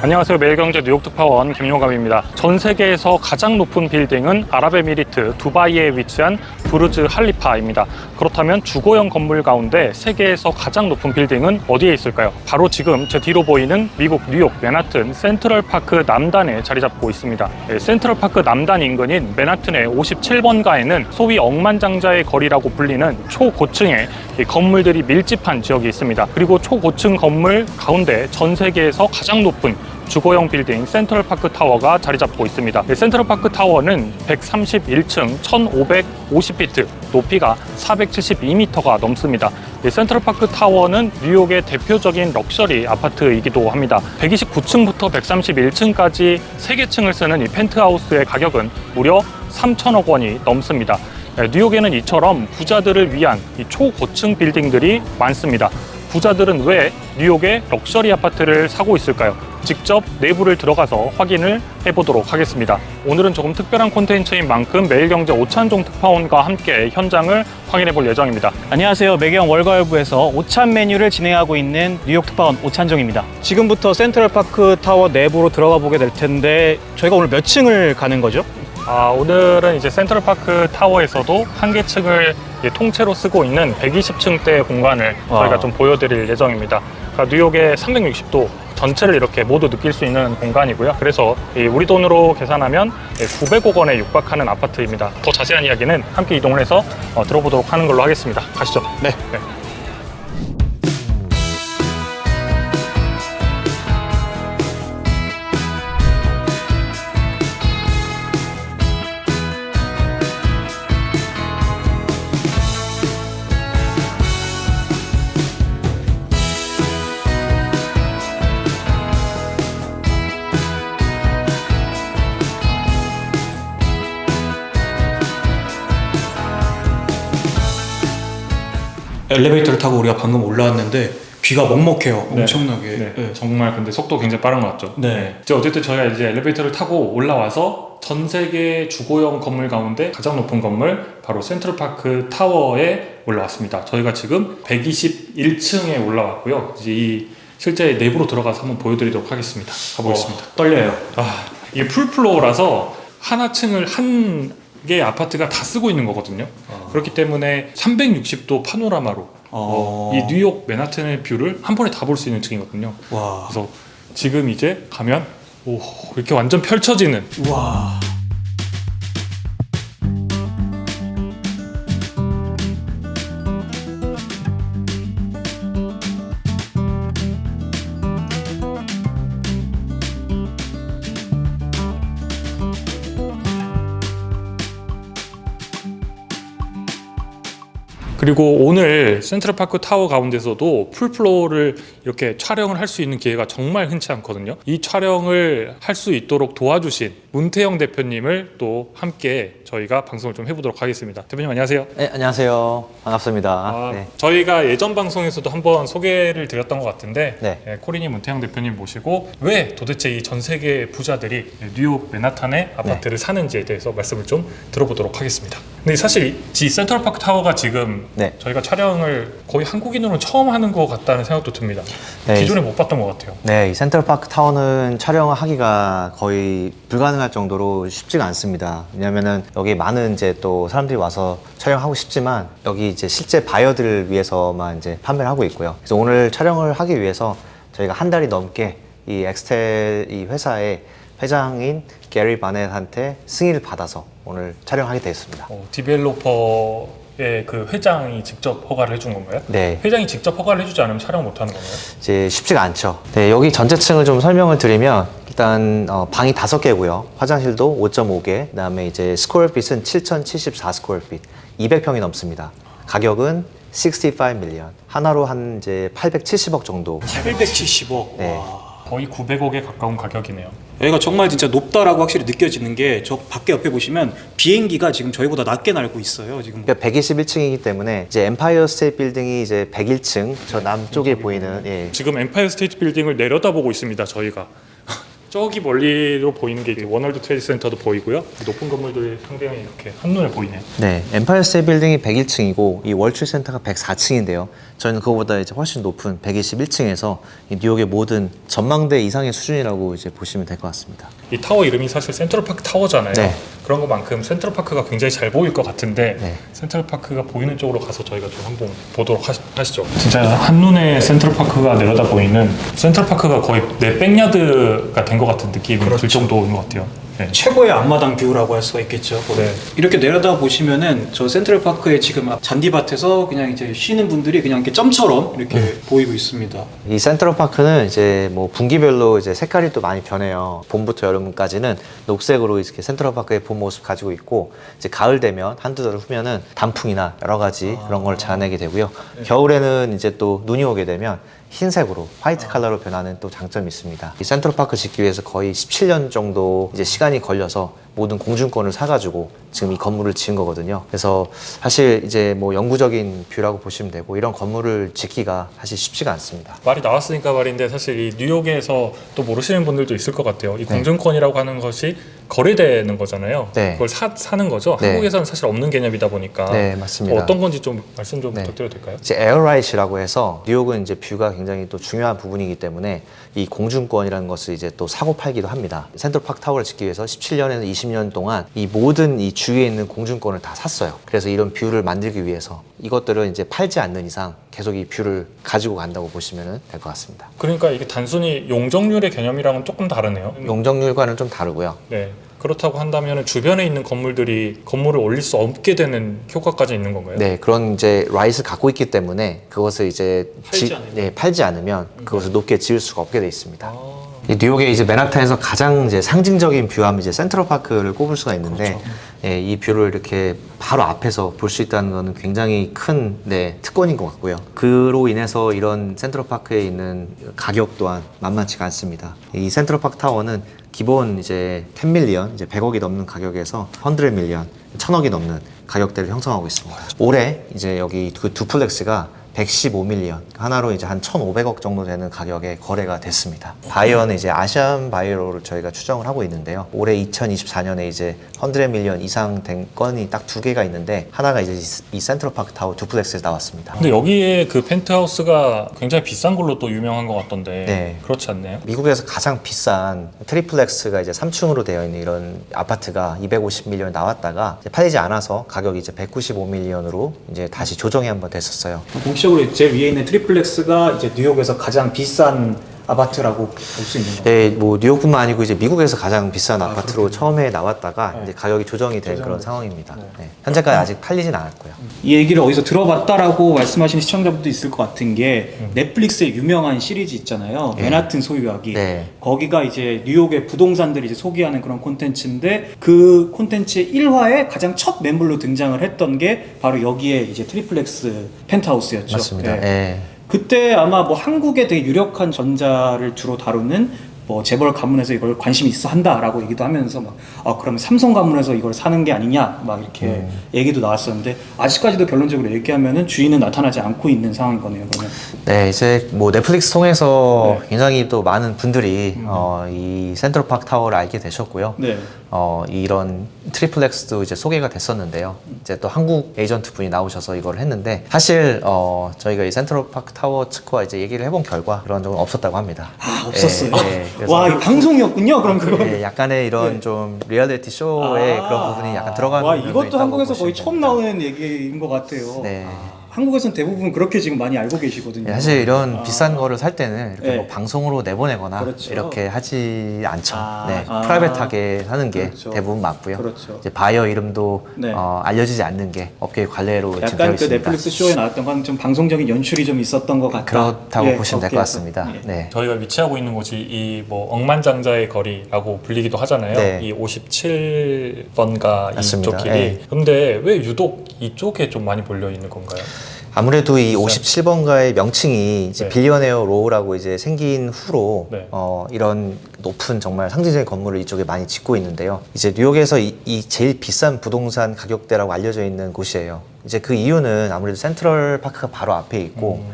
안녕하세요. 매일경제 뉴욕특파원 김용감입니다. 전 세계에서 가장 높은 빌딩은 아랍에미리트 두바이에 위치한 부르즈 할리파입니다. 그렇다면 주거용 건물 가운데 세계에서 가장 높은 빌딩은 어디에 있을까요? 바로 지금 제 뒤로 보이는 미국 뉴욕 맨하튼 센트럴파크 남단에 자리 잡고 있습니다. 센트럴파크 남단 인근인 맨하튼의 57번가에는 소위 억만장자의 거리라고 불리는 초고층의 건물들이 밀집한 지역이 있습니다. 그리고 초고층 건물 가운데 전 세계에서 가장 높은 주거용 빌딩 센트럴파크 타워가 자리 잡고 있습니다. 센트럴파크 타워는 131층 1550피트, 높이가 472m가 넘습니다. 센트럴파크 타워는 뉴욕의 대표적인 럭셔리 아파트이기도 합니다. 129층부터 131층까지 3개 층을 쓰는 이 펜트하우스의 가격은 무려 3천억 원이 넘습니다. 뉴욕에는 이처럼 부자들을 위한 이 초고층 빌딩들이 많습니다. 부자들은 왜 뉴욕의 럭셔리 아파트를 사고 있을까요? 직접 내부를 들어가서 확인을 해보도록 하겠습니다. 오늘은 조금 특별한 콘텐츠인 만큼 매일경제 오찬종 특파원과 함께 현장을 확인해 볼 예정입니다. 안녕하세요. 매경 월가을부에서 오찬 메뉴를 진행하고 있는 뉴욕 특파원 오찬종입니다. 지금부터 센트럴파크 타워 내부로 들어가 보게 될 텐데 저희가 오늘 몇 층을 가는 거죠? 오늘은 이제 센트럴파크 타워에서도 한 개 층을 통째로 쓰고 있는 120층대 공간을 저희가 좀 보여드릴 예정입니다. 그러니까 뉴욕의 360도 전체를 이렇게 모두 느낄 수 있는 공간이고요. 그래서 우리 돈으로 계산하면 900억 원에 육박하는 아파트입니다. 더 자세한 이야기는 함께 이동을 해서 들어보도록 하는 걸로 하겠습니다. 가시죠. 네. 엘리베이터를 타고 우리가 방금 올라왔는데 귀가 먹먹해요. 네. 엄청나게. 네. 네. 정말 근데 속도 굉장히 빠른 것 같죠? 네. 이제 어쨌든 저희가 이제 엘리베이터를 타고 올라와서 전 세계 주거용 건물 가운데 가장 높은 건물 바로 센트럴파크 타워에 올라왔습니다. 저희가 지금 121층에 올라왔고요. 이제 실제 내부로 들어가서 한번 보여드리도록 하겠습니다. 가보겠습니다. 떨려요. 이게 풀플로어라서 하나층을 한 개 아파트가 다 쓰고 있는 거거든요. 그렇기 때문에 360도 파노라마로 이 뉴욕 맨하튼의 뷰를 한 번에 다 볼 수 있는 층이거든요. 와. 그래서 지금 이제 가면 이렇게 완전 펼쳐지는 와. 그리고 오늘 센트럴파크 타워 가운데서도 풀플로어를 이렇게 촬영을 할 수 있는 기회가 정말 흔치 않거든요. 이 촬영을 할 수 있도록 도와주신 문태영 대표님을 또 함께 저희가 방송을 좀 해보도록 하겠습니다. 대표님 안녕하세요. 네, 안녕하세요. 반갑습니다. 네. 저희가 예전 방송에서도 한번 소개를 드렸던 것 같은데 네. 코리니 문태영 대표님 모시고 왜 도대체 이 전 세계 부자들이 뉴욕 맨하탄의 아파트를 사는지에 대해서 말씀을 좀 들어보도록 하겠습니다. 근데 사실 이 센트럴파크 타워가 지금 저희가 촬영을 거의 한국인으로는 처음 하는 것 같다는 생각도 듭니다. 기존에 못 봤던 것 같아요. 네, 이 센트럴파크 타워는 촬영을 하기가 거의 불가능할 정도로 쉽지가 않습니다. 왜냐면은 여기 많은 이제 또 사람들이 와서 촬영하고 싶지만 여기 이제 실제 바이어들을 위해서만 이제 판매를 하고 있고요. 그래서 오늘 촬영을 하기 위해서 저희가 한 달이 넘게 이 엑스텔 이 회사의 회장인 게리 바넷한테 승인을 받아서 오늘 촬영하게 되었습니다. 디벨로퍼의 그 회장이 직접 허가를 해준 건가요? 네. 회장이 직접 허가를 해주지 않으면 촬영 못 하는 건가요? 이제 쉽지가 않죠. 네, 여기 전체층을 좀 설명을 드리면 일단 방이 5개고요. 화장실도 5.5개. 그다음에 이제 스퀘어핏은 7,074 스퀘어핏. 200평이 넘습니다. 가격은 65 밀리언. 하나로 한 이제 870억 정도. 870억. 네. 와. 거의 900억에 가까운 가격이네요. 여기가 정말 진짜 높다라고 확실히 느껴지는 게 저 밖에 옆에 보시면 비행기가 지금 저희보다 낮게 날고 있어요. 지금 121층이기 때문에 이제 엠파이어 스테이트 빌딩이 이제 101층 저 남쪽에 보이는 지금 엠파이어 스테이트 빌딩을 내려다보고 있습니다. 저희가 저기 멀리로 보이는 게 이제 워널드 트레이드 센터도 보이고요. 높은 건물들이 상당히 이렇게 한눈에 보이네요. 네, 엠파이어 스테이트 빌딩이 101층이고 이 월트리트 센터가 104층인데요. 저희는 그거보다 이제 훨씬 높은 121층에서 뉴욕의 모든 전망대 이상의 수준이라고 이제 보시면 될 것 같습니다. 이 타워 이름이 사실 센트럴파크 타워잖아요. 네. 그런 것만큼 센트럴파크가 굉장히 잘 보일 것 같은데 네. 센트럴파크가 보이는 쪽으로 가서 저희가 좀 한번 보도록 하시죠. 진짜 한눈에 센트럴파크가 내려다 보이는 센트럴파크가 거의 내 백야드가 된 것 같은 느낌이 들 정도인 것 같아요. 네. 최고의 앞마당 뷰라고 할 수가 있겠죠. 네. 이렇게 내려다 보시면은 저 센트럴파크의 지금 앞 잔디밭에서 그냥 이제 쉬는 분들이 그냥 이렇게 점처럼 이렇게 보이고 있습니다. 이 센트럴파크는 이제 뭐 분기별로 이제 색깔이 또 많이 변해요. 봄부터 여름까지는 녹색으로 이렇게 센트럴파크의 본 모습 가지고 있고 이제 가을 되면 한두 달 후면은 단풍이나 여러 가지 그런 걸 자아내게 되고요. 겨울에는 이제 또 눈이 오게 되면 흰색으로 화이트 컬러로 변하는 또 장점이 있습니다. 이 센트럴파크 짓기 위해서 거의 17년 정도 이제 시간이 걸려서 모든 공중권을 사가지고 지금 이 건물을 지은 거거든요. 그래서 사실 이제 뭐 영구적인 뷰라고 보시면 되고 이런 건물을 짓기가 사실 쉽지가 않습니다. 말이 나왔으니까 말인데 사실 이 뉴욕에서 또 모르시는 분들도 있을 것 같아요. 이 공증권이라고 하는 것이 거래되는 거잖아요. 네. 그걸 사는 거죠. 네. 한국에서는 사실 없는 개념이다 보니까 네, 맞습니다. 어떤 건지 좀 말씀 좀 네. 부탁드려도 될까요? 이제 에어라이트라고 해서 뉴욕은 이제 뷰가 굉장히 또 중요한 부분이기 때문에 이 공중권이라는 것을 이제 또 사고 팔기도 합니다. 센트럴파크 타워를 짓기 위해서 17년에서 20년 동안 이 모든 이 주위에 있는 공중권을 다 샀어요. 그래서 이런 뷰를 만들기 위해서 이것들을 이제 팔지 않는 이상 계속 이 뷰를 가지고 간다고 보시면 될 것 같습니다. 그러니까 이게 단순히 용적률의 개념이랑은 조금 다르네요. 용적률과는 좀 다르고요. 네. 그렇다고 한다면 주변에 있는 건물들이 건물을 올릴 수 없게 되는 효과까지 있는 건가요? 네, 그런 이제 라이트를 갖고 있기 때문에 그것을 이제 팔지 않으면 그것을 높게 지을 수가 없게 돼 있습니다. 이 뉴욕의 이제 맨하탄에서 가장 이제 상징적인 뷰하면 이제 센트럴파크를 꼽을 수가 있는데 예, 이 뷰를 이렇게 바로 앞에서 볼 수 있다는 것은 굉장히 큰 특권인 것 같고요. 그로 인해서 이런 센트럴파크에 있는 가격 또한 만만치가 않습니다. 이 센트럴파크 타워는 기본 이제 10밀리언, 이제 100억이 넘는 가격에서 100밀리언, 1000억이 넘는 가격대를 형성하고 있습니다. 올해 이제 여기 그 두플렉스가 115밀리언, 하나로 이제 한 1,500억 정도 되는 가격에 거래가 됐습니다. 바이어는 이제 아시안 바이어를 저희가 추정을 하고 있는데요. 올해 2024년에 이제 100밀리언 이상 된 건이 딱 2개가 있는데 하나가 이제 이 센트럴파크 타워 두플렉스에서 나왔습니다. 근데 여기에 그 펜트하우스가 굉장히 비싼 걸로 또 유명한 것 같던데 네. 그렇지 않나요? 미국에서 가장 비싼 트리플렉스가 이제 3층으로 되어 있는 이런 아파트가 250밀리언 나왔다가 이제 팔리지 않아서 가격이 이제 195밀리언으로 이제 다시 조정이 한번 됐었어요. 공식적으로 제일 위에 있는 트리플렉스가 이제 뉴욕에서 가장 비싼 아파트라고 볼 수 있는 거예요. 네, 뭐 뉴욕뿐만 아니고 이제 미국에서 가장 비싼 아파트로 처음에 나왔다가 이제 가격이 조정이 된 그런 상황입니다. 네. 현재까지 아직 팔리진 않았고요. 이 얘기를 어디서 들어봤다라고 말씀하시는 시청자분도 있을 것 같은 게 넷플릭스의 유명한 시리즈 있잖아요. 맨하튼 소유하기. 네. 거기가 이제 뉴욕의 부동산들을 이제 소개하는 그런 콘텐츠인데 그 콘텐츠의 1화에 가장 첫 매물로 등장을 했던 게 바로 여기에 이제 트리플렉스 펜트하우스였죠. 맞습니다. 네. 네. 그때 아마 뭐 한국에 되게 유력한 전자를 주로 다루는 뭐 재벌 가문에서 이걸 관심이 있어 한다라고 얘기도 하면서 막 그러면 삼성 가문에서 이걸 사는 게 아니냐 막 이렇게 얘기도 나왔었는데 아직까지도 결론적으로 얘기하면은 주인은 나타나지 않고 있는 상황인 거네요. 그러면. 네, 이제 뭐 넷플릭스 통해서 굉장히 또 많은 분들이 이 센트럴파크 타워를 알게 되셨고요. 네. 이런 트리플렉스도 이제 소개가 됐었는데요. 이제 또 한국 에이전트 분이 나오셔서 이걸 했는데 사실 저희가 이 센트럴파크 타워 측과 이제 얘기를 해본 결과 그런 적은 없었다고 합니다. 없었어요. 그래서 와, 이 방송이었군요. 그럼 그거. 네, 약간의 이런 좀 리얼리티 쇼의 그런 부분이 약간 들어가는 와, 면도 이것도 있다고 한국에서 보시면 거의 처음 됩니다. 나오는 얘기인 것 같아요. 네. 한국에서는 대부분 그렇게 지금 많이 알고 계시거든요. 사실 이런 비싼 거를 살 때는 이렇게 네. 뭐 방송으로 내보내거나 그렇죠. 이렇게 하지 않죠. 네, 아. 프라이빗하게 하는 게 그렇죠. 대부분 맞고요. 그렇죠. 이제 바이어 이름도 네. 알려지지 않는 게 업계 관례로 지금 되어 약간 그 있습니다. 넷플릭스 쇼에 나왔던 건 좀 방송적인 연출이 좀 있었던 것 같다. 그렇다고 보시면 될 것 업계에서. 같습니다. 예. 네. 저희가 위치하고 있는 곳이 이 뭐 억만장자의 거리라고 불리기도 하잖아요. 네. 이 57번가 맞습니다. 이쪽 길이. 네. 근데 왜 유독 이쪽에 좀 많이 몰려 있는 건가요? 아무래도 이 57번가의 명칭이 이제 네. 빌리어네어 로우라고 이제 생긴 후로 네. 이런 높은 정말 상징적인 건물을 이쪽에 많이 짓고 있는데요. 이제 뉴욕에서 이 제일 비싼 부동산 가격대라고 알려져 있는 곳이에요. 이제 그 이유는 아무래도 센트럴 파크가 바로 앞에 있고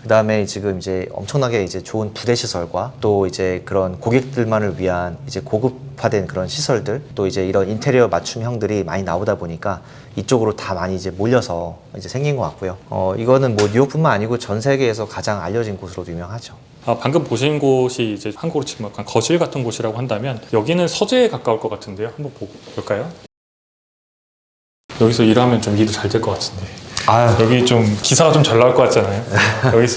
그다음에 지금 이제 엄청나게 이제 좋은 부대 시설과 또 이제 그런 고객들만을 위한 이제 고급화된 그런 시설들, 또 이제 이런 인테리어 맞춤형들이 많이 나오다 보니까 이쪽으로 다 많이 이제 몰려서 이제 생긴 것 같고요. 이거는 뭐 뉴욕뿐만 아니고 전 세계에서 가장 알려진 곳으로도 유명하죠. 방금 보신 곳이 이제 한국으로 치면 약간 거실 같은 곳이라고 한다면 여기는 서재에 가까울 것 같은데요. 한번 볼까요? 여기서 일하면 좀 일이 잘 될 것 같은데. 여기 좀 기사가 좀 잘 나올 것 같잖아요.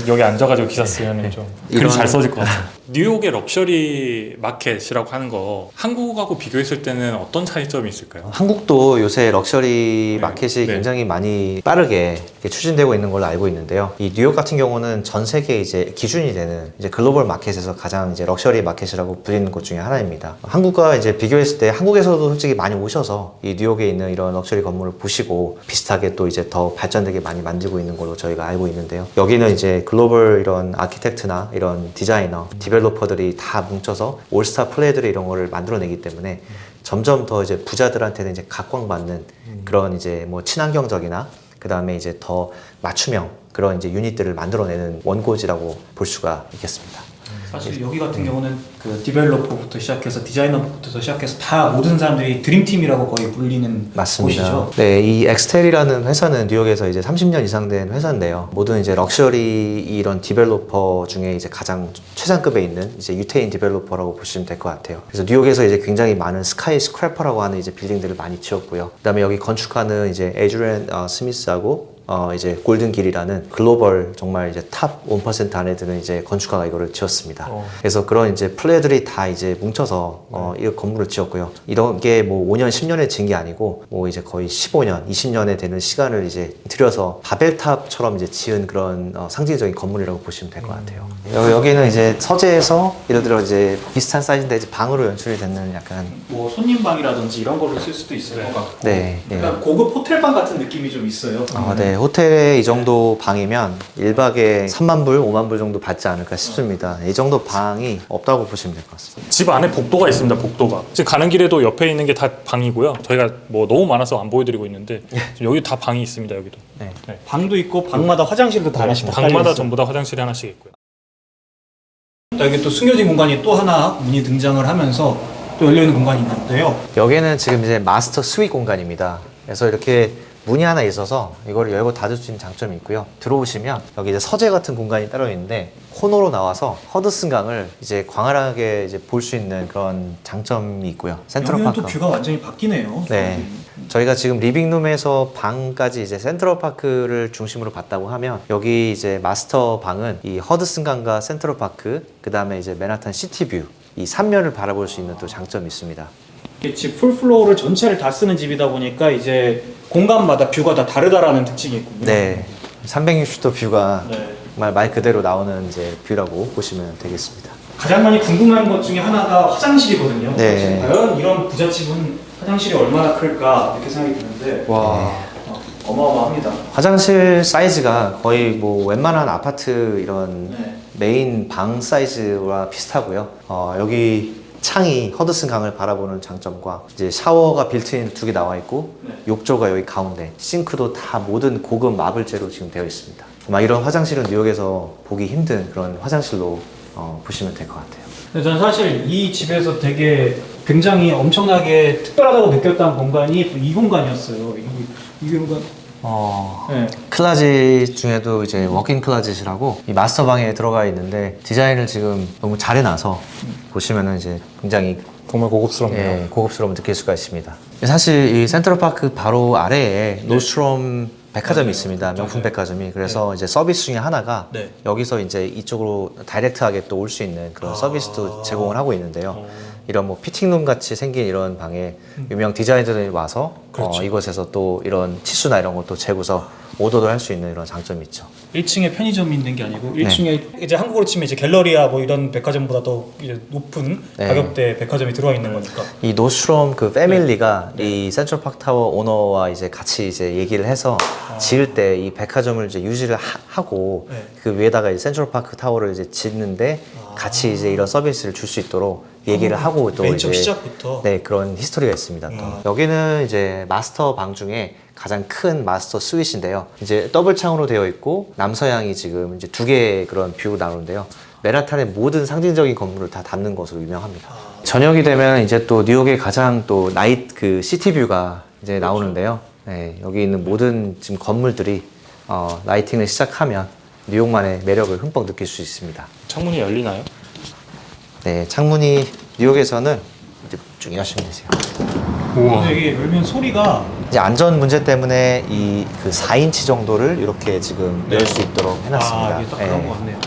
여기 앉아가지고 기사 쓰면 좀 글이 잘 써질 것 같아요. 뉴욕의 럭셔리 마켓이라고 하는 거 한국하고 비교했을 때는 어떤 차이점이 있을까요? 한국도 요새 럭셔리 마켓이 네. 굉장히 많이 빠르게 이렇게 추진되고 있는 걸로 알고 있는데요. 이 뉴욕 같은 경우는 전 세계 이제 기준이 되는 이제 글로벌 마켓에서 가장 이제 럭셔리 마켓이라고 불리는 곳 중에 하나입니다. 한국과 이제 비교했을 때 한국에서도 솔직히 많이 오셔서 이 뉴욕에 있는 이런 럭셔리 건물을 보시고 비슷하게 또 이제 더 발전되게 많이 만들고 있는 걸로 저희가 알고 있는데요. 여기는 이제 글로벌 이런 아키텍트나 이런 디자이너, 디벨로퍼들이 다 뭉쳐서 올스타 플레이들이 이런 거를 만들어내기 때문에 점점 더 이제 부자들한테는 이제 각광받는 그런 이제 뭐 친환경적이나 그 다음에 이제 더 맞춤형 그런 이제 유닛들을 만들어내는 원고지라고 볼 수가 있겠습니다. 사실 여기 같은 경우는 그 디벨로퍼부터 시작해서 디자이너부터 시작해서 다 모든 사람들이 드림팀이라고 거의 불리는 맞습니다. 곳이죠. 네, 이 엑스텔이라는 회사는 뉴욕에서 이제 30년 이상 된 회사인데요. 모든 이제 럭셔리 이런 디벨로퍼 중에 이제 가장 최상급에 있는 이제 유태인 디벨로퍼라고 보시면 될 것 같아요. 그래서 뉴욕에서 이제 굉장히 많은 스카이 스크래퍼라고 하는 이제 빌딩들을 많이 지었고요. 그다음에 여기 건축하는 이제 에드리안 스미스하고 이제 골든길이라는 글로벌 정말 이제 탑 1% 안에 드는 이제 건축가가 이거를 지었습니다. 그래서 그런 이제 플레이들이 다 이제 뭉쳐서 이 건물을 지었고요. 이런 게 뭐 5년, 10년에 지은 게 아니고 뭐 이제 거의 15년, 20년에 되는 시간을 이제 들여서 바벨탑처럼 이제 지은 그런 상징적인 건물이라고 보시면 될 것 같아요. 여기는 이제 서재에서 예를 들어 이제 비슷한 사이즈인데 이제 방으로 연출이 되는 약간 뭐 손님방이라든지 이런 걸로 쓸 수도 있을 것 같고. 네. 그러니까 고급 호텔방 같은 느낌이 좀 있어요. 네, 호텔에 이 정도 방이면 1박에 3만 불, 5만 불 정도 받지 않을까 싶습니다. 이 정도 방이 없다고 보시면 될 것 같습니다. 집 안에 복도가 있습니다. 복도가. 지금 가는 길에도 옆에 있는 게 다 방이고요. 저희가 뭐 너무 많아서 안 보여드리고 있는데 지금 여기 다 방이 있습니다. 여기도. 네. 방도 있고 방마다 화장실도 다 하나씩 방마다 깔려 있어요. 전부 다 화장실이 하나씩 있고요. 여기 또 숨겨진 공간이 또 하나 문이 등장을 하면서 또 열려있는 공간이 있는데요. 여기는 지금 이제 마스터 스윗 공간입니다. 그래서 이렇게 문이 하나 있어서 이걸 열고 닫을 수 있는 장점이 있고요. 들어오시면 여기 이제 서재 같은 공간이 따로 있는데 코너로 나와서 허드슨 강을 이제 광활하게 이제 볼 수 있는 그런 장점이 있고요. 여기는 또 센트럴파크. 뷰가 완전히 바뀌네요. 네. 저희가 지금 리빙룸에서 방까지 이제 센트럴파크를 중심으로 봤다고 하면 여기 이제 마스터 방은 이 허드슨 강과 센트럴파크, 그 다음에 이제 맨하탄 시티뷰 이 3면을 바라볼 수 있는 또 장점이 있습니다. 이게 집 풀플로어를 전체를 다 쓰는 집이다 보니까 이제 공간마다 뷰가 다 다르다라는 특징이 있군요. 네. 360도 뷰가 네. 정말 말 그대로 나오는 이제 뷰라고 보시면 되겠습니다. 가장 많이 궁금한 것 중에 하나가 화장실이거든요. 네. 과연 이런 부잣집은 화장실이 얼마나 클까 이렇게 생각이 드는데 와. 어마어마합니다. 화장실 사이즈가 거의 뭐 웬만한 아파트 이런 네. 메인 방 사이즈와 비슷하고요. 여기 창이 허드슨 강을 바라보는 장점과 이제 샤워가 빌트인 2개 나와 있고 네. 욕조가 여기 가운데, 싱크도 다 모든 고급 마블재로 지금 되어 있습니다. 막 이런 화장실은 뉴욕에서 보기 힘든 그런 화장실로 보시면 될 것 같아요. 근데 저는 사실 이 집에서 되게 굉장히 엄청나게 특별하다고 느꼈던 공간이 이 공간이었어요. 이 공간. 네. 클라짓 중에도 이제 워킹 클라짓이라고 이 마스터 방에 들어가 있는데 디자인을 지금 너무 잘 해놔서 보시면은 이제 굉장히 정말 고급스럽네요. 예, 고급스러움을 느낄 수가 있습니다. 사실 이 센트럴파크 바로 아래에 노스트롬 백화점이 있습니다. 명품 백화점이. 그래서 이제 서비스 중에 하나가 네. 여기서 이제 이쪽으로 다이렉트하게 또 올 수 있는 그런 서비스도 제공을 하고 있는데요. 이런 뭐 피팅룸 같이 생긴 이런 방에 유명 디자이너들이 와서 그렇죠. 이곳에서 또 이런 치수나 이런 것도 재고서 오더도 할 수 있는 이런 장점이 있죠. 1층에 편의점이 있는 게 아니고 1층에 이제 한국으로 치면 이제 갤러리아 뭐 이런 백화점보다 더 이제 높은 네. 가격대 백화점이 들어와 있는 거니까. 이 노스트롬 그 패밀리가 이 센트럴파크 타워 오너와 이제 같이 이제 얘기를 해서 지을 때 이 백화점을 이제 유지를 하고 네. 그 위에다가 이제 센트럴파크 타워를 이제 짓는데 같이 이제 이런 서비스를 줄 수 있도록 얘기를 하고 또 맨 처음 이제 시작부터. 네, 그런 히스토리가 있습니다. 또. 여기는 이제 마스터 방 중에 가장 큰 마스터 스윗인데요. 이제 더블 창으로 되어 있고 남서향이 지금 이제 두 개의 그런 뷰로 나오는데요. 맨하탄의 모든 상징적인 건물을 다 담는 것으로 유명합니다. 저녁이 되면 이제 또 뉴욕의 가장 또 나이트 그 시티 뷰가 이제 나오는데요. 네, 여기 있는 모든 지금 건물들이 라이팅을 시작하면 뉴욕만의 매력을 흠뻑 느낄 수 있습니다. 창문이 열리나요? 네, 창문이 뉴욕에서는 이제 쭉 하시면 되세요. 우와. 근데 이게 열면 소리가 이제 안전 문제 때문에 이 그 4인치 정도를 이렇게 지금 열 수 있도록 해놨습니다. 이게 딱 네. 그런 거 같네요.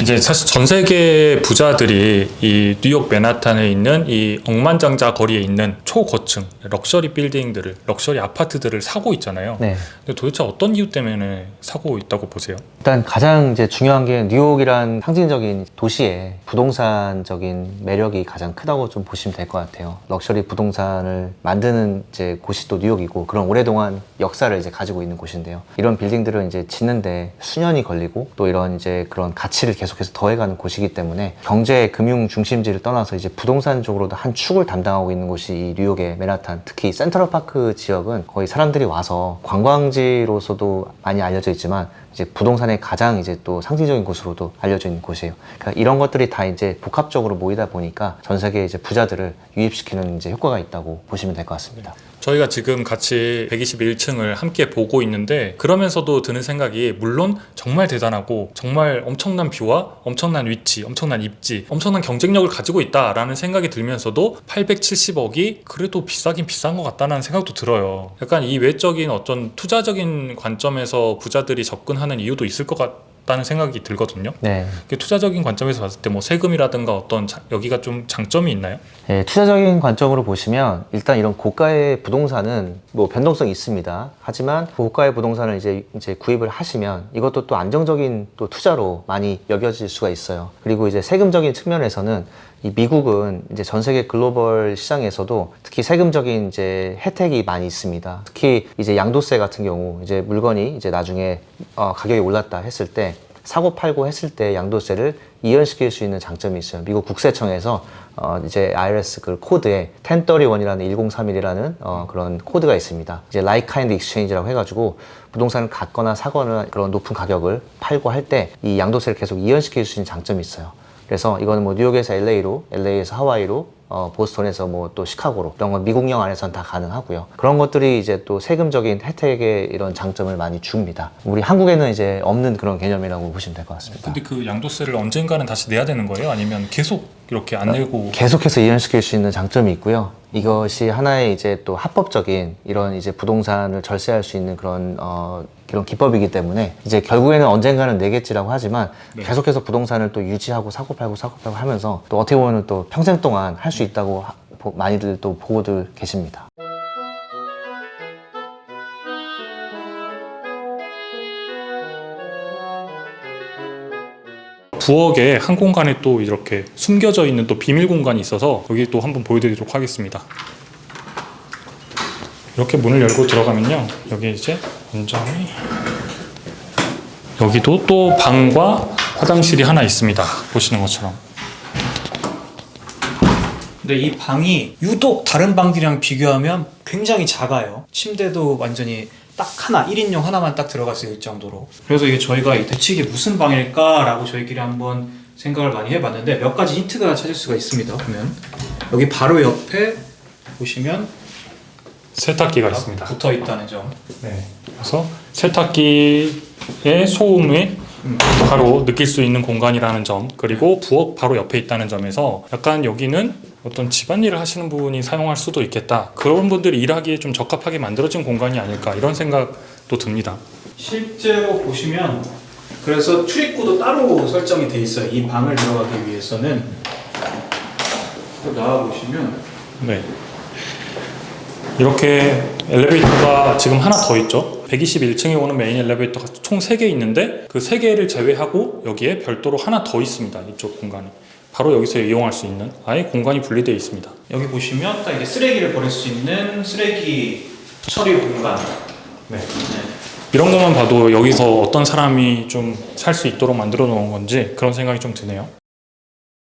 이제 사실 전 세계 부자들이 이 뉴욕 맨하탄에 있는 이 억만장자 거리에 있는 초고층 럭셔리 빌딩들을 럭셔리 아파트들을 사고 있잖아요. 네. 근데 도대체 어떤 이유 때문에 사고 있다고 보세요? 일단 가장 이제 중요한 게 뉴욕이란 상징적인 도시의 부동산적인 매력이 가장 크다고 좀 보시면 될 것 같아요. 럭셔리 부동산을 만드는 이제 곳이 또 뉴욕이고 그런 오랫동안 역사를 이제 가지고 있는 곳인데요. 이런 빌딩들을 이제 짓는데 수년이 걸리고 또 이런 이제 그런 가치를 계속해서 더해가는 곳이기 때문에 경제 금융 중심지를 떠나서 이제 부동산 쪽으로도 한 축을 담당하고 있는 곳이 이 뉴욕의 맨하탄, 특히 센트럴파크 지역은 거의 사람들이 와서 관광지로서도 많이 알려져 있지만 이제 부동산의 가장 이제 또 상징적인 곳으로도 알려져 있는 곳이에요. 그러니까 이런 것들이 다 이제 복합적으로 모이다 보니까 전 세계 이제 부자들을 유입시키는 이제 효과가 있다고 보시면 될 것 같습니다. 저희가 지금 같이 121층을 함께 보고 있는데 그러면서도 드는 생각이 물론 정말 대단하고 정말 엄청난 뷰와 엄청난 위치, 엄청난 입지, 엄청난 경쟁력을 가지고 있다라는 생각이 들면서도 870억이 그래도 비싸긴 비싼 것 같다는 생각도 들어요. 약간 이 외적인 어떤 투자적인 관점에서 부자들이 접근하는 이유도 있을 것 같다는 생각이 들거든요. 네. 투자적인 관점에서 봤을 때 뭐 세금이라든가 어떤 여기가 좀 장점이 있나요? 네, 투자적인 관점으로 보시면 일단 이런 고가의 부동산은 뭐 변동성이 있습니다. 하지만 고가의 부동산을 이제 구입을 하시면 이것도 또 안정적인 또 투자로 많이 여겨질 수가 있어요. 그리고 이제 세금적인 측면에서는 이 미국은 이제 전 세계 글로벌 시장에서도 특히 세금적인 이제 혜택이 많이 있습니다. 특히 이제 양도세 같은 경우 이제 물건이 이제 나중에 가격이 올랐다 했을 때 사고 팔고 했을 때 양도세를 이연시킬 수 있는 장점이 있어요. 미국 국세청에서 이제 IRS 그 코드에 1031이라는 1031이라는 그런 코드가 있습니다. 이제 like kind exchange라고 해가지고 부동산을 갖거나 사거나 그런 높은 가격을 팔고 할 때 이 양도세를 계속 이연시킬 수 있는 장점이 있어요. 그래서 이거는 뭐 뉴욕에서 LA로, LA에서 하와이로, 보스턴에서 뭐 또 시카고로 이런 건 미국령 안에서는 다 가능하고요. 그런 것들이 이제 또 세금적인 혜택의 이런 장점을 많이 줍니다. 우리 한국에는 이제 없는 그런 개념이라고 보시면 될 것 같습니다. 근데 그 양도세를 언젠가는 다시 내야 되는 거예요? 아니면 계속 이렇게 안 내고 계속해서 이연시킬 수 있는 장점이 있고요. 이것이 하나의 이제 또 합법적인 이런 이제 부동산을 절세할 수 있는 그런 기법이기 때문에 이제 결국에는 언젠가는 내겠지라고 하지만 네. 계속해서 부동산을 또 유지하고 사고 팔고 하면서 또 어떻게 보면 또 평생 동안 할 수 있다고 많이들 또 보고들 계십니다. 부엌에 한 공간에 또 이렇게 숨겨져 있는 또 비밀 공간이 있어서 여기 또 한번 보여드리도록 하겠습니다. 이렇게 문을 열고 들어가면요, 여기 이제 완전히 여기도 또 방과 화장실이 하나 있습니다. 보시는 것처럼. 근데 이 방이 유독 다른 방들이랑 비교하면 굉장히 작아요. 침대도 완전히 딱 하나, 1인용 하나만 딱 들어갈 수 있을 정도로. 그래서 이게 저희가 대체 이게 무슨 방일까라고 저희끼리 한번 생각을 많이 해봤는데 몇 가지 힌트가 찾을 수가 있습니다. 보면 여기 바로 옆에 보시면 세탁기가 있습니다. 붙어 있다는 점. 네. 그래서 세탁기의 소음을 바로 느낄 수 있는 공간이라는 점, 그리고 부엌 바로 옆에 있다는 점에서 약간 여기는 어떤 집안일을 하시는 분이 사용할 수도 있겠다. 그런 분들이 일하기에 좀 적합하게 만들어진 공간이 아닐까 이런 생각도 듭니다. 실제로 보시면 그래서 출입구도 따로 설정이 돼 있어요. 이 방을 들어가기 위해서는. 또 나와 보시면 네. 이렇게 엘리베이터가 지금 하나 더 있죠. 121층에 오는 메인 엘리베이터가 총 3개 있는데 그 3개를 제외하고 여기에 별도로 하나 더 있습니다. 이쪽 공간에. 바로 여기서 이용할 수 있는 아예 공간이 분리되어 있습니다. 여기 보시면 딱 이제 쓰레기를 버릴 수 있는 쓰레기 처리 공간. 네. 이런 것만 봐도 여기서 어떤 사람이 좀 살 수 있도록 만들어 놓은 건지 그런 생각이 좀 드네요.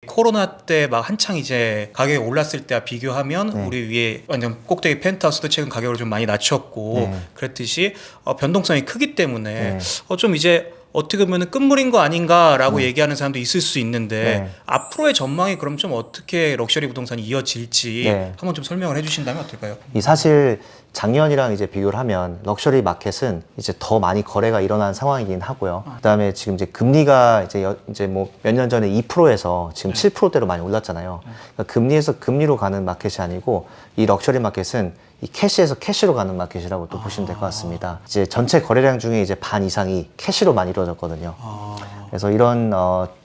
코로나 때 막 한창 이제 가격이 올랐을 때와 비교하면 네. 우리 위에 완전 꼭대기 펜트하우스도 최근 가격을 좀 많이 낮췄고 네. 그랬듯이 변동성이 크기 때문에 네. 좀 이제 어떻게 보면 끝물인 거 아닌가라고 얘기하는 사람도 있을 수 있는데 네. 앞으로의 전망이 그럼 좀 어떻게 럭셔리 부동산이 이어질지 네. 한번 좀 설명을 해주신다면 어떨까요? 이 사실 작년이랑 이제 비교를 하면 럭셔리 마켓은 이제 더 많이 거래가 일어난 상황이긴 하고요. 그다음에 지금 이제 금리가 이제 뭐 몇 년 전에 2%에서 지금 7%대로 많이 올랐잖아요. 그러니까 금리에서 금리로 가는 마켓이 아니고 이 럭셔리 마켓은 이 캐시에서 캐시로 가는 마켓이라고 또 보시면 될 것 같습니다. 이제 전체 거래량 중에 이제 반 이상이 캐시로 많이 이루어졌거든요. 그래서 이런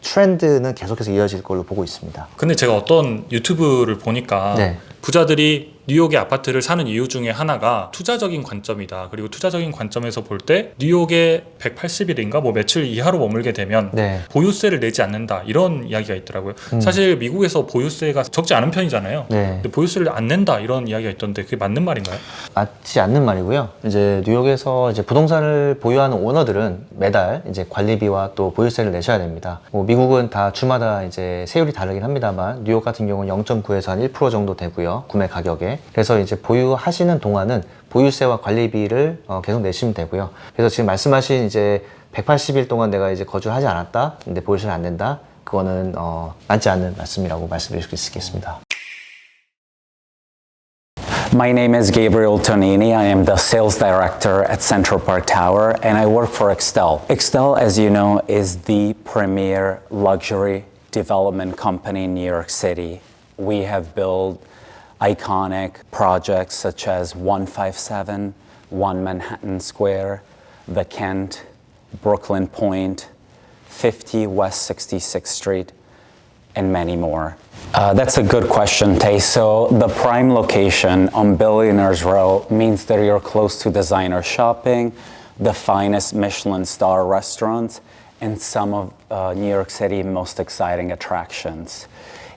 트렌드는 계속해서 이어질 걸로 보고 있습니다. 근데 제가 어떤 유튜브를 보니까 네. 부자들이 뉴욕의 아파트를 사는 이유 중에 하나가 투자적인 관점이다. 그리고 투자적인 관점에서 볼 때 뉴욕에 180일인가 뭐 며칠 이하로 머물게 되면 네. 보유세를 내지 않는다. 이런 이야기가 있더라고요. 사실 미국에서 보유세가 적지 않은 편이잖아요. 네. 근데 보유세를 안 낸다. 이런 이야기가 있던데 그게 맞는 말인가요? 맞지 않는 말이고요. 이제 뉴욕에서 이제 부동산을 보유하는 오너들은 매달 이제 관리비와 또 보유세를 내셔야 됩니다. 뭐 미국은 다 주마다 이제 세율이 다르긴 합니다만 뉴욕 같은 경우는 0.9에서 한 1% 정도 되고요. 구매 가격에. 그래서 이제 보유하시는 동안은 보유세와 관리비를 계속 내시면 되고요. 그래서 지금 말씀하신 이제 180일 동안 내가 이제 거주하지 않았다. 근데 보유세를 안 낸다. 그거는 맞지 않는 말씀이라고 말씀드릴 수 있겠습니다. My name is Gabriel Tonini. I am the sales director at Central Park Tower and I work for Extel. Extel, as you know, is the premier luxury development company in New York City. We have built iconic projects such as 157, 1 Manhattan Square, the Kent, Brooklyn Point, 50 West 66th Street, and many more. That's a good question, Tay. So the prime location on Billionaires Row means that you're close to designer shopping, the finest Michelin star restaurants, and some of New York City's most exciting attractions.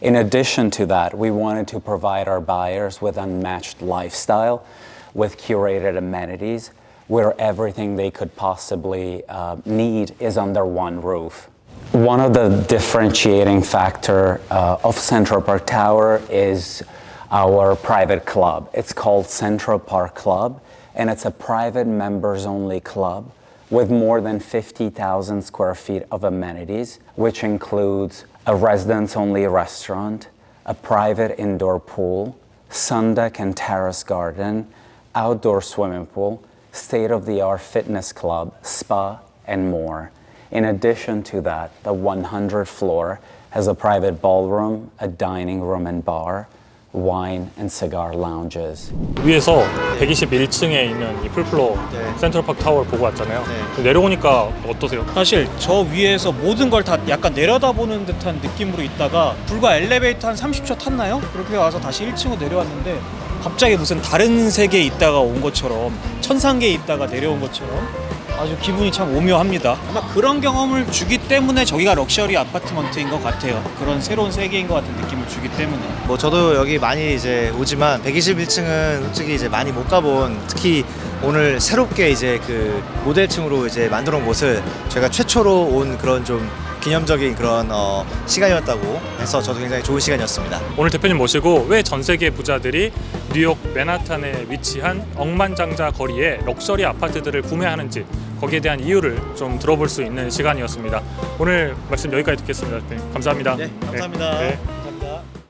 In addition to that, we wanted to provide our buyers with unmatched lifestyle, with curated amenities, where everything they could possibly need is under one roof. One of the differentiating factor of Central Park Tower is our private club. It's called Central Park Club, and it's a private members-only club with more than 50,000 square feet of amenities, which includes a residents-only restaurant, a private indoor pool, sun deck and terrace garden, outdoor swimming pool, state-of-the-art fitness club, spa, and more. In addition to that, the 100th floor has a private ballroom, a dining room and bar, wine and cigar lounges. 위에서 121층에 있는 이 풀플로어 네. 센트럴파크 타워를 보고 왔잖아요. 네. 내려오니까 어떠세요? 사실 저 위에서 모든 걸 다 약간 내려다보는 듯한 느낌으로 있다가 불과 엘리베이터 한 30초 탔나요? 그렇게 와서 다시 1층으로 내려왔는데 갑자기 무슨 다른 세계에 있다가 온 것처럼 천상계에 있다가 내려온 것처럼 아주 기분이 참 오묘합니다. 아마 그런 경험을 주기 때문에 저기가 럭셔리 아파트먼트인 것 같아요. 그런 새로운 세계인 것 같은 느낌을 주기 때문에. 뭐 저도 여기 많이 이제 오지만 121층은 솔직히 이제 많이 못 가본, 특히 오늘 새롭게 이제 그 모델층으로 이제 만들어 온 곳을 저희가 최초로 온 그런 좀 기념적인 그런 시간이었다고 해서 저도 굉장히 좋은 시간이었습니다. 오늘 대표님 모시고 왜 전 세계 부자들이 뉴욕 맨하탄에 위치한 억만장자 거리에 럭셔리 아파트들을 구매하는지 거기에 대한 이유를 좀 들어볼 수 있는 시간이었습니다. 오늘 말씀 여기까지 듣겠습니다. 대표님 감사합니다. 네, 감사합니다. 네.